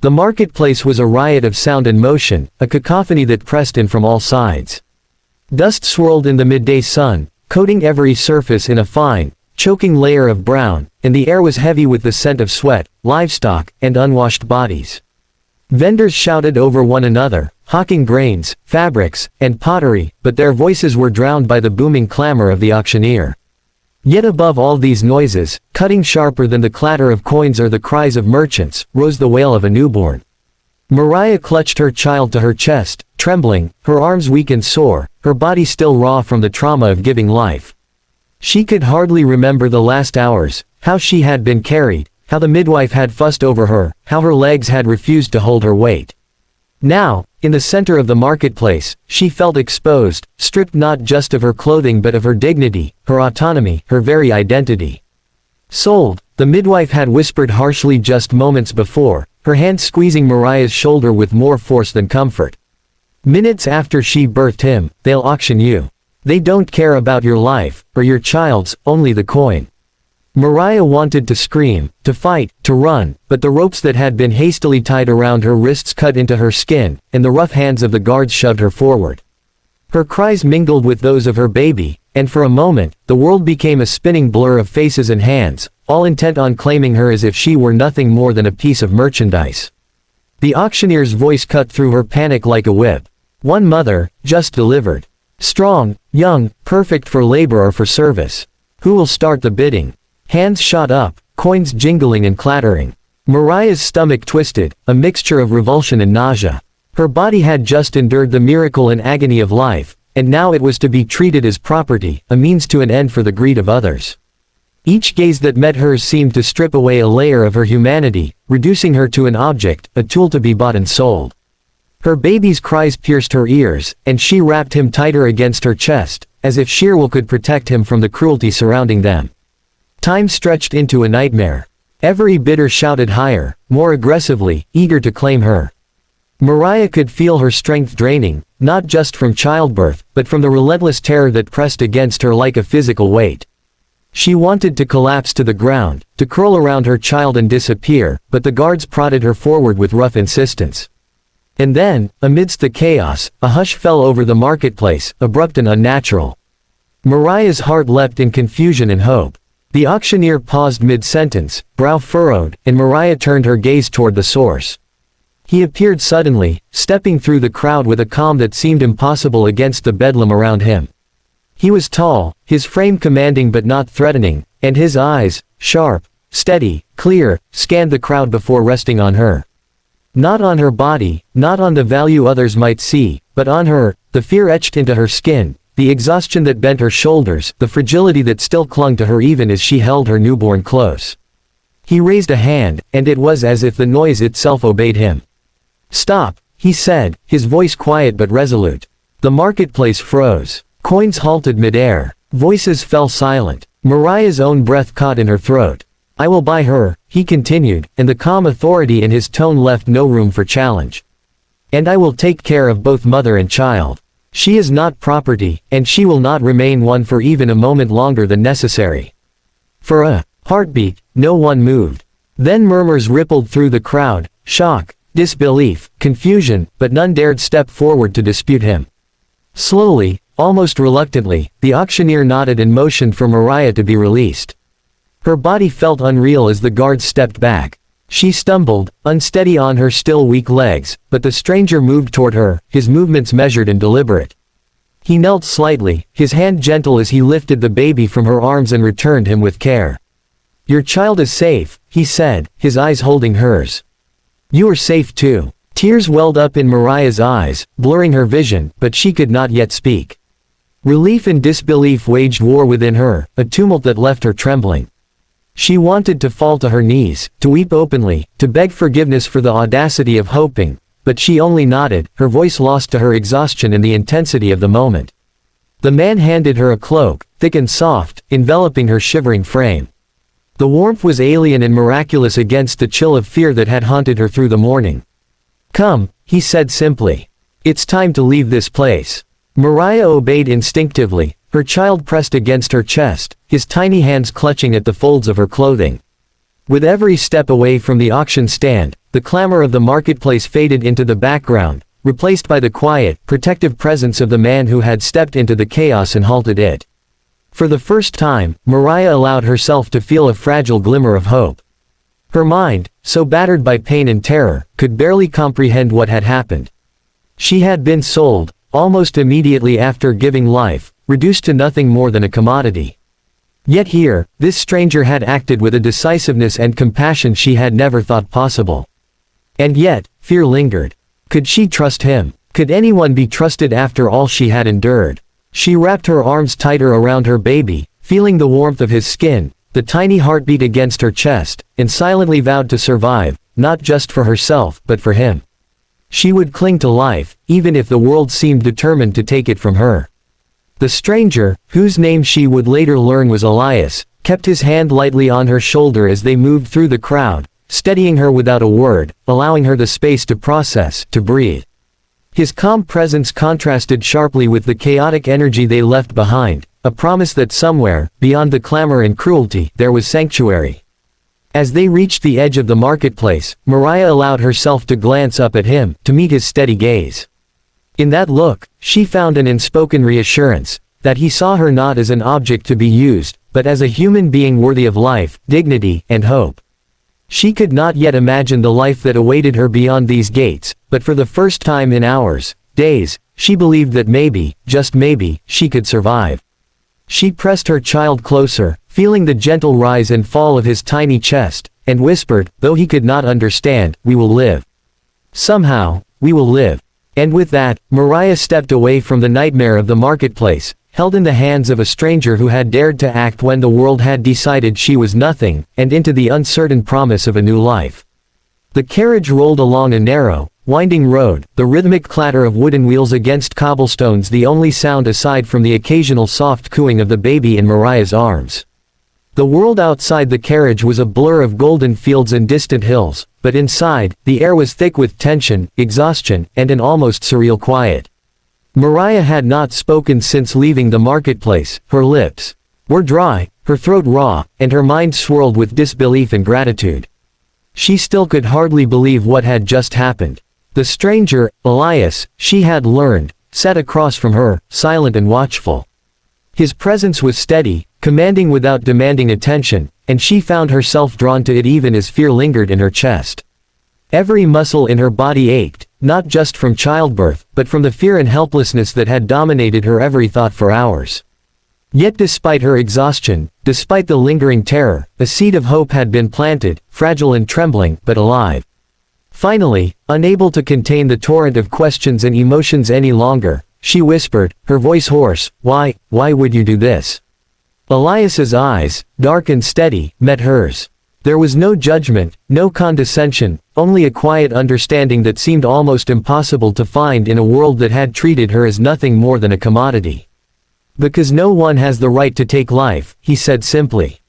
The marketplace was a riot of sound and motion, a cacophony that pressed in from all sides. Dust swirled in the midday sun, coating every surface in a fine, choking layer of brown, and the air was heavy with the scent of sweat, livestock, and unwashed bodies. Vendors shouted over one another, hawking grains, fabrics, and pottery, but their voices were drowned by the booming clamor of the auctioneer. Yet above all these noises, cutting sharper than the clatter of coins or the cries of merchants, rose the wail of a newborn. Mariah clutched her child to her chest, trembling, her arms weak and sore, her body still raw from the trauma of giving life. She could hardly remember the last hours, how she had been carried, how the midwife had fussed over her, how her legs had refused to hold her weight. Now, in the center of the marketplace, she felt exposed, stripped not just of her clothing but of her dignity, her autonomy, her very identity. Sold, the midwife had whispered harshly just moments before, her hand squeezing Mariah's shoulder with more force than comfort. Minutes after she birthed him, they'll auction you. They don't care about your life, or your child's, only the coin. Mariah wanted to scream, to fight, to run, but the ropes that had been hastily tied around her wrists cut into her skin, and the rough hands of the guards shoved her forward. Her cries mingled with those of her baby, and for a moment, the world became a spinning blur of faces and hands, all intent on claiming her as if she were nothing more than a piece of merchandise. The auctioneer's voice cut through her panic like a whip. One mother, just delivered. Strong, young, perfect for labor or for service. Who will start the bidding? Hands shot up, coins jingling and clattering. Mariah's stomach twisted, a mixture of revulsion and nausea. Her body had just endured the miracle and agony of life, and now it was to be treated as property, a means to an end for the greed of others. Each gaze that met hers seemed to strip away a layer of her humanity, reducing her to an object, a tool to be bought and sold. Her baby's cries pierced her ears, and she wrapped him tighter against her chest, as if sheer will could protect him from the cruelty surrounding them. Time stretched into a nightmare. Every bidder shouted higher, more aggressively, eager to claim her. Mariah could feel her strength draining, not just from childbirth, but from the relentless terror that pressed against her like a physical weight. She wanted to collapse to the ground, to curl around her child and disappear, but the guards prodded her forward with rough insistence. And then, amidst the chaos, a hush fell over the marketplace, abrupt and unnatural. Mariah's heart leapt in confusion and hope. The auctioneer paused mid-sentence, brow furrowed, and Mariah turned her gaze toward the source. He appeared suddenly, stepping through the crowd with a calm that seemed impossible against the bedlam around him. He was tall, his frame commanding but not threatening, and his eyes, sharp, steady, clear, scanned the crowd before resting on her. Not on her body, not on the value others might see, but on her, the fear etched into her skin, the exhaustion that bent her shoulders, the fragility that still clung to her even as she held her newborn close. He raised a hand, and it was as if the noise itself obeyed him. "Stop," he said, his voice quiet but resolute. The marketplace froze. Coins halted mid-air. Voices fell silent. Mariah's own breath caught in her throat. "I will buy her," he continued, and the calm authority in his tone left no room for challenge. "And I will take care of both mother and child. She is not property, and she will not remain one for even a moment longer than necessary." For a heartbeat, no one moved. Then murmurs rippled through the crowd, shock, disbelief, confusion, but none dared step forward to dispute him. Slowly, almost reluctantly, the auctioneer nodded and motioned for Mariah to be released. Her body felt unreal as the guards stepped back. She stumbled, unsteady on her still weak legs, but the stranger moved toward her, his movements measured and deliberate. He knelt slightly, his hand gentle as he lifted the baby from her arms and returned him with care. "Your child is safe," he said, his eyes holding hers. "You are safe too." Tears welled up in Mariah's eyes, blurring her vision, but she could not yet speak. Relief and disbelief waged war within her, a tumult that left her trembling. She wanted to fall to her knees, to weep openly, to beg forgiveness for the audacity of hoping, but she only nodded, her voice lost to her exhaustion in the intensity of the moment. The man handed her a cloak, thick and soft, enveloping her shivering frame. The warmth was alien and miraculous against the chill of fear that had haunted her through the morning. "Come," he said simply. "It's time to leave this place." Mariah obeyed instinctively, her child pressed against her chest, his tiny hands clutching at the folds of her clothing. With every step away from the auction stand, the clamor of the marketplace faded into the background, replaced by the quiet, protective presence of the man who had stepped into the chaos and halted it. For the first time, Mariah allowed herself to feel a fragile glimmer of hope. Her mind, so battered by pain and terror, could barely comprehend what had happened. She had been sold, almost immediately after giving life, reduced to nothing more than a commodity. Yet here, this stranger had acted with a decisiveness and compassion she had never thought possible. And yet, fear lingered. Could she trust him? Could anyone be trusted after all she had endured? She wrapped her arms tighter around her baby, feeling the warmth of his skin, the tiny heartbeat against her chest, and silently vowed to survive, not just for herself, but for him. She would cling to life, even if the world seemed determined to take it from her. The stranger, whose name she would later learn was Elias, kept his hand lightly on her shoulder as they moved through the crowd, steadying her without a word, allowing her the space to process, to breathe. His calm presence contrasted sharply with the chaotic energy they left behind, a promise that somewhere, beyond the clamor and cruelty, there was sanctuary. As they reached the edge of the marketplace, Mariah allowed herself to glance up at him, to meet his steady gaze. In that look, she found an unspoken reassurance, that he saw her not as an object to be used, but as a human being worthy of life, dignity, and hope. She could not yet imagine the life that awaited her beyond these gates, but for the first time in hours, days, she believed that maybe, just maybe, she could survive. She pressed her child closer, feeling the gentle rise and fall of his tiny chest, and whispered, though he could not understand, "We will live. Somehow, we will live." And with that, Mariah stepped away from the nightmare of the marketplace, held in the hands of a stranger who had dared to act when the world had decided she was nothing, and into the uncertain promise of a new life. The carriage rolled along a narrow, winding road, the rhythmic clatter of wooden wheels against cobblestones the only sound aside from the occasional soft cooing of the baby in Mariah's arms. The world outside the carriage was a blur of golden fields and distant hills, but inside, the air was thick with tension, exhaustion, and an almost surreal quiet. Mariah had not spoken since leaving the marketplace. Her lips were dry, her throat raw, and her mind swirled with disbelief and gratitude. She still could hardly believe what had just happened. The stranger, Elias, she had learned, sat across from her, silent and watchful. His presence was steady, commanding without demanding attention, and she found herself drawn to it even as fear lingered in her chest. Every muscle in her body ached, not just from childbirth, but from the fear and helplessness that had dominated her every thought for hours. Yet despite her exhaustion, despite the lingering terror, a seed of hope had been planted, fragile and trembling, but alive. Finally, unable to contain the torrent of questions and emotions any longer, she whispered, her voice hoarse, why would you do this?" Elias's eyes, dark and steady, met hers. There was no judgment, no condescension, only a quiet understanding that seemed almost impossible to find in a world that had treated her as nothing more than a commodity. "Because no one has the right to take life," he said simply.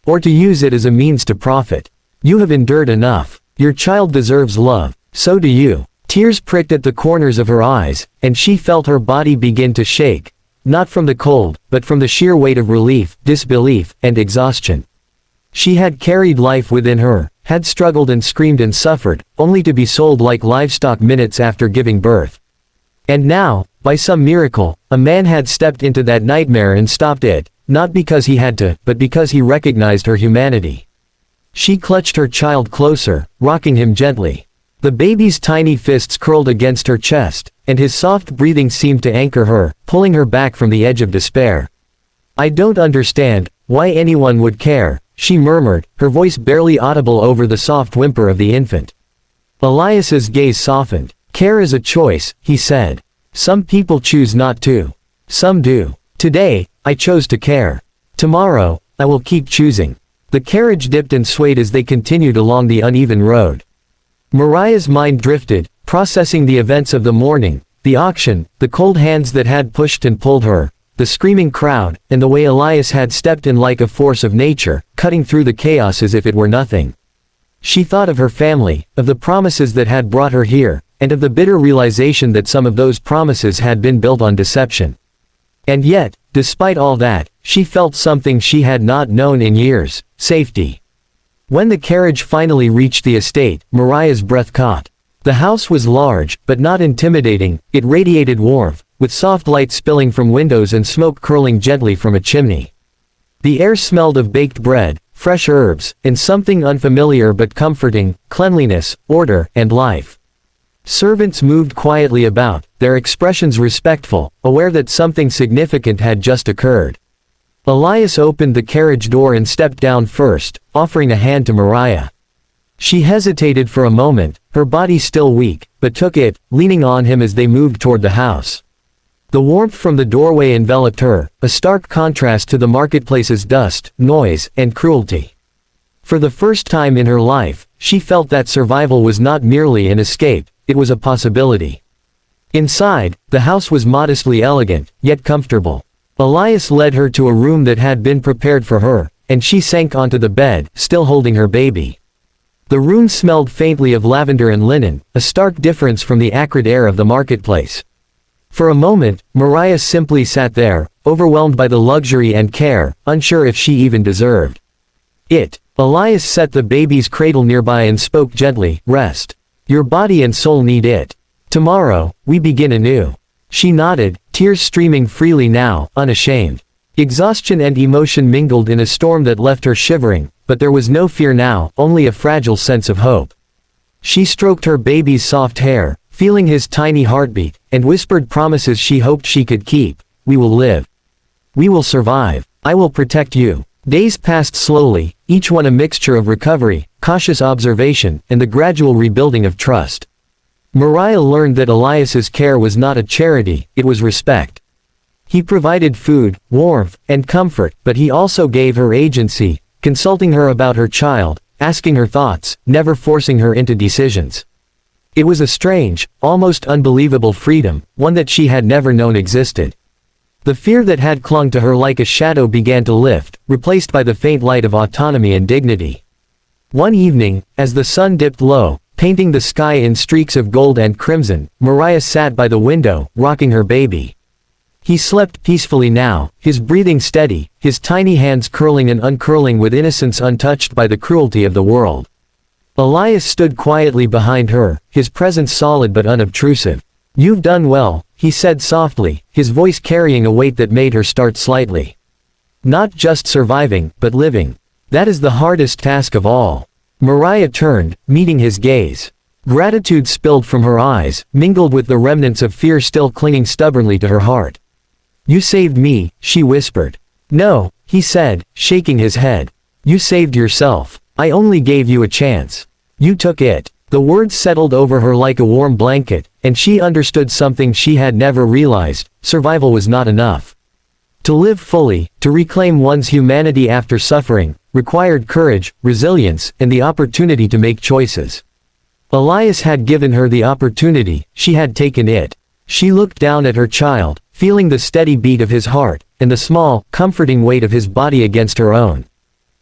"Or to use it as a means to profit. You have endured enough. Your child deserves love. So do you." Tears pricked at the corners of her eyes, and she felt her body begin to shake, not from the cold, but from the sheer weight of relief, disbelief, and exhaustion. She had carried life within her, had struggled and screamed and suffered, only to be sold like livestock minutes after giving birth. And now, by some miracle, a man had stepped into that nightmare and stopped it, not because he had to, but because he recognized her humanity. She clutched her child closer, rocking him gently. The baby's tiny fists curled against her chest, and his soft breathing seemed to anchor her, pulling her back from the edge of despair. "I don't understand why anyone would care," she murmured, her voice barely audible over the soft whimper of the infant. Elias's gaze softened. "Care is a choice," he said. "Some people choose not to. Some do. Today, I chose to care. Tomorrow, I will keep choosing." The carriage dipped and swayed as they continued along the uneven road. Mariah's mind drifted, processing the events of the morning, the auction, the cold hands that had pushed and pulled her, the screaming crowd, and the way Elias had stepped in like a force of nature, cutting through the chaos as if it were nothing. She thought of her family, of the promises that had brought her here, and of the bitter realization that some of those promises had been built on deception. And yet, despite all that, she felt something she had not known in years: safety. When the carriage finally reached the estate, Mariah's breath caught. The house was large, but not intimidating. It radiated warmth, with soft light spilling from windows and smoke curling gently from a chimney. The air smelled of baked bread, fresh herbs, and something unfamiliar but comforting: cleanliness, order, and life. Servants moved quietly about, their expressions respectful, aware that something significant had just occurred. Elias opened the carriage door and stepped down first, offering a hand to Mariah. She hesitated for a moment, her body still weak, but took it, leaning on him as they moved toward the house. The warmth from the doorway enveloped her, a stark contrast to the marketplace's dust, noise, and cruelty. For the first time in her life, she felt that survival was not merely an escape, it was a possibility. Inside, the house was modestly elegant, yet comfortable. Elias led her to a room that had been prepared for her, and she sank onto the bed, still holding her baby. The room smelled faintly of lavender and linen, a stark difference from the acrid air of the marketplace. For a moment, Mariah simply sat there, overwhelmed by the luxury and care, unsure if she even deserved it. Elias set the baby's cradle nearby and spoke gently, "Rest. Your body and soul need it. Tomorrow, we begin anew." She nodded, tears streaming freely now, unashamed. Exhaustion and emotion mingled in a storm that left her shivering, but there was no fear now, only a fragile sense of hope. She stroked her baby's soft hair, feeling his tiny heartbeat, and whispered promises she hoped she could keep. "We will live. We will survive. I will protect you." Days passed slowly, each one a mixture of recovery, cautious observation, and the gradual rebuilding of trust. Mariah learned that Elias's care was not a charity, it was respect. He provided food, warmth, and comfort, but he also gave her agency, consulting her about her child, asking her thoughts, never forcing her into decisions. It was a strange, almost unbelievable freedom, one that she had never known existed. The fear that had clung to her like a shadow began to lift, replaced by the faint light of autonomy and dignity. One evening, as the sun dipped low, painting the sky in streaks of gold and crimson, Mariah sat by the window, rocking her baby. He slept peacefully now, his breathing steady, his tiny hands curling and uncurling with innocence untouched by the cruelty of the world. Elias stood quietly behind her, his presence solid but unobtrusive. "You've done well," he said softly, his voice carrying a weight that made her start slightly. "Not just surviving, but living. That is the hardest task of all." Mariah turned, meeting his gaze. Gratitude spilled from her eyes, mingled with the remnants of fear still clinging stubbornly to her heart. "You saved me," she whispered. "No," he said, shaking his head. "You saved yourself. I only gave you a chance. You took it." The words settled over her like a warm blanket, and she understood something she had never realized: survival was not enough. To live fully, to reclaim one's humanity after suffering, required courage, resilience, and the opportunity to make choices. Elias had given her the opportunity, she had taken it. She looked down at her child, feeling the steady beat of his heart, and the small, comforting weight of his body against her own.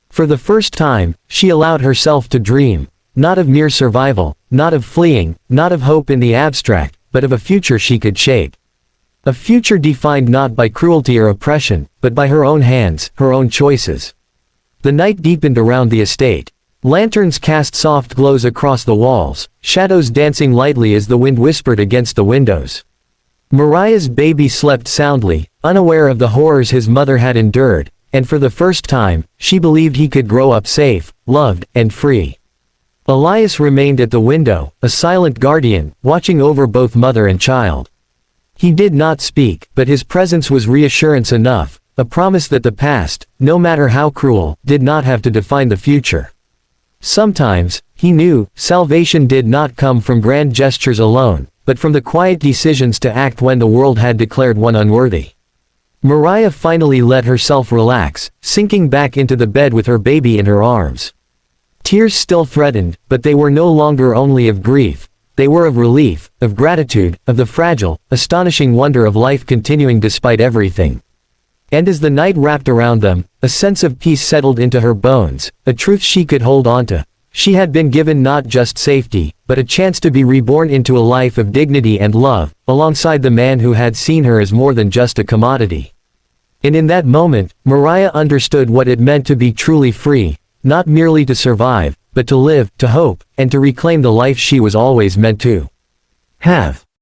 For the first time, she allowed herself to dream, not of mere survival, not of fleeing, not of hope in the abstract, but of a future she could shape. A future defined not by cruelty or oppression, but by her own hands, her own choices. The night deepened around the estate. Lanterns cast soft glows across the walls, shadows dancing lightly as the wind whispered against the windows. Mariah's baby slept soundly, unaware of the horrors his mother had endured, and for the first time, she believed he could grow up safe, loved, and free. Elias remained at the window, a silent guardian, watching over both mother and child. He did not speak, but his presence was reassurance enough, a promise that the past, no matter how cruel, did not have to define the future. Sometimes, he knew, salvation did not come from grand gestures alone, but from the quiet decisions to act when the world had declared one unworthy. Mariah finally let herself relax, sinking back into the bed with her baby in her arms. Tears still threatened, but they were no longer only of grief. They were of relief, of gratitude, of the fragile, astonishing wonder of life continuing despite everything. And as the night wrapped around them, a sense of peace settled into her bones, a truth she could hold onto. She had been given not just safety, but a chance to be reborn into a life of dignity and love, alongside the man who had seen her as more than just a commodity. And in that moment, Mariah understood what it meant to be truly free, not merely to survive, but to live, to hope, and to reclaim the life she was always meant to have.